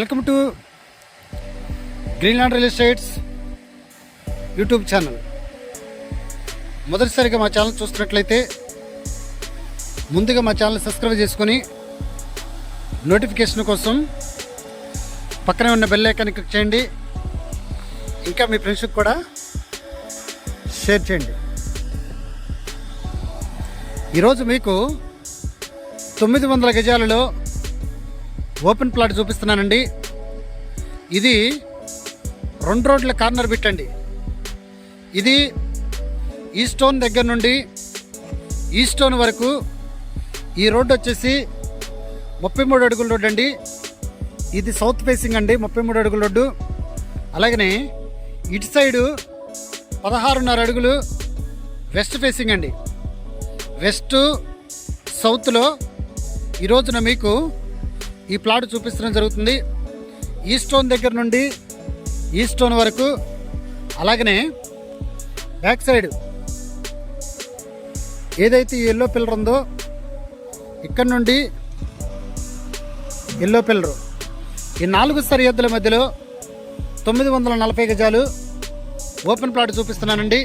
Welcome to Greenland real estates YouTube channel. మొదటిసారిగా మా channel చూస్తున్నట్లయితే ముందుగా మా ఛానల్ సబ్స్క్రైబ్ చేసుకొని నోటిఫికేషన్ కోసం పక్కనే ఉన్న బెల్ ఐకాన్ క్లిక్ చేయండి. ఇంకా మీ ఫ్రెండ్స్కి కూడా షేర్ చేయండి. ఈరోజు మీకు 900 గజాలలో ఓపెన్ ప్లాట్ చూపిస్తున్నానండి. ఇది 2 రోడ్ల కార్నర్ బిట్ అండి. ఇది ఈ స్టోన్ దగ్గర నుండి ఈ స్టోన్ వరకు ఈ రోడ్డు వచ్చేసి 33 అడుగుల రోడ్డు అండి. ఇది సౌత్ ఫేసింగ్ అండి, 33 అడుగుల రోడ్డు. అలాగనే ఇటు సైడు 16.5 అడుగులు వెస్ట్ ఫేసింగ్ అండి. వెస్ట్ సౌత్లో ఈ రోజున మీకు ఈ ప్లాట్ చూపించడం జరుగుతుంది. ఈ స్టోన్ దగ్గర నుండి ఈ స్టోన్ వరకు. అలాగనే బ్యాక్ సైడ్ ఏదైతే ఈ ఎల్లో పిల్లర్ ఉందో ఇక్కడ నుండి ఎల్లో పిల్లరు, ఈ 4 సరిహద్దుల మధ్యలో 940 గజాలు ఓపెన్ ప్లాట్ చూపిస్తున్నానండి.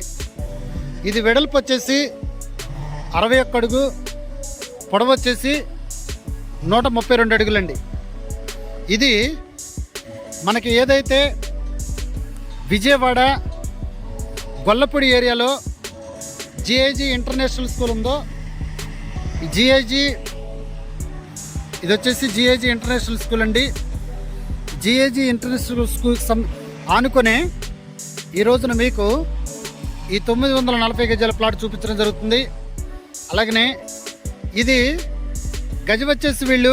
ఇది వెడల్పు వచ్చేసి 61 అడుగు, పొడవు వచ్చేసి 132 అడుగులండి. ఇది మనకి ఏదైతే విజయవాడ గొల్లపూడి ఏరియాలో జిఐజి ఇంటర్నేషనల్ స్కూల్ ఉందో, ఈ జిఐజి ఇది వచ్చేసి జిఐజి ఇంటర్నేషనల్ స్కూల్ అండి. జిఐజి ఇంటర్నేషనల్ స్కూల్ ఆనుకునే ఈ రోజున మీకు ఈ 940 గజాల ప్లాట్ చూపించడం జరుగుతుంది. అలాగనే ఇది గజ వచ్చేసి వీళ్ళు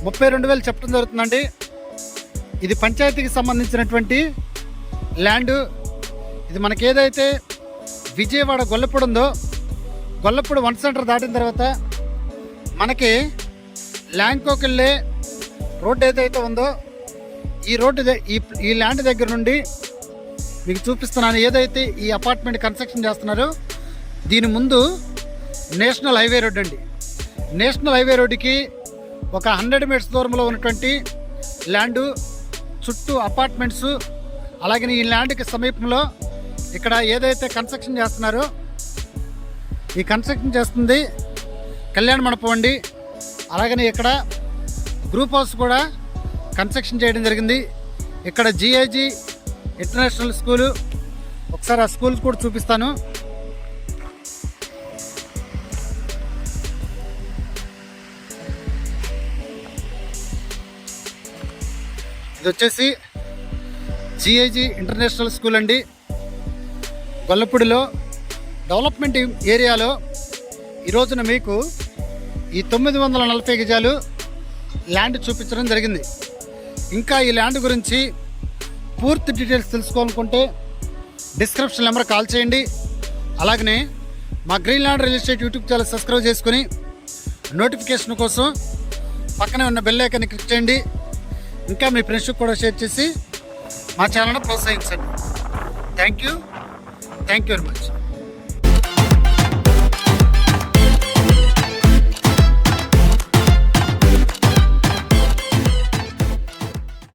32,000 చెప్పడం జరుగుతుందండి. ఇది పంచాయతీకి సంబంధించినటువంటి ల్యాండ్. ఇది మనకి ఏదైతే విజయవాడ గొల్లపూడి ఉందో, గొల్లపూడి 1 సెంటర్ దాటిన తర్వాత మనకి ల్యాండ్కోకి వెళ్ళే రోడ్డు ఏదైతే ఉందో ఈ రోడ్డు ఈ ల్యాండ్ దగ్గర నుండి మీకు చూపిస్తున్నాను. ఏదైతే ఈ అపార్ట్మెంట్ కన్స్ట్రక్షన్ చేస్తున్నారో దీని ముందు నేషనల్ హైవే రోడ్ అండి. నేషనల్ హైవే రోడ్డుకి ఒక 100 మీటర్స్ దూరంలో ఉన్నటువంటి ల్యాండు, చుట్టూ అపార్ట్మెంట్స్. అలాగే ఈ ల్యాండ్కి సమీపంలో ఇక్కడ ఏదైతే కన్స్ట్రక్షన్ చేస్తున్నారో ఈ కన్స్ట్రక్షన్ చేస్తుంది కళ్యాణ మండపం అండి. అలాగనే ఇక్కడ గ్రూప్ హౌస్ కూడా కన్స్ట్రక్షన్ చేయడం జరిగింది. ఇక్కడ జిఐజి ఇంటర్నేషనల్ స్కూలు, ఒకసారి ఆ స్కూల్ కూడా చూపిస్తాను. ఇది వచ్చేసి జిఐజి ఇంటర్నేషనల్ స్కూల్ అండి. గొల్లపూడిలో డెవలప్మెంట్ ఏరియాలో ఈ రోజున మీకు ఈ 940 గజాలు ల్యాండ్ చూపించడం జరిగింది. ఇంకా ఈ ల్యాండ్ గురించి పూర్తి డీటెయిల్స్ తెలుసుకోవాలనుకుంటే డిస్క్రిప్షన్ నెంబర్ కాల్ చేయండి. అలాగనే మా Greenland real estate YouTube channel subscribe చేసుకుని నోటిఫికేషన్ కోసం పక్కనే ఉన్న బెల్ ఐకాన్ని క్లిక్ చేయండి. ఇంకా మీ ఫ్రెండ్స్కి కూడా షేర్ చేసి మా ఛానల్ని ప్రోత్సహించండి. Thank you very much.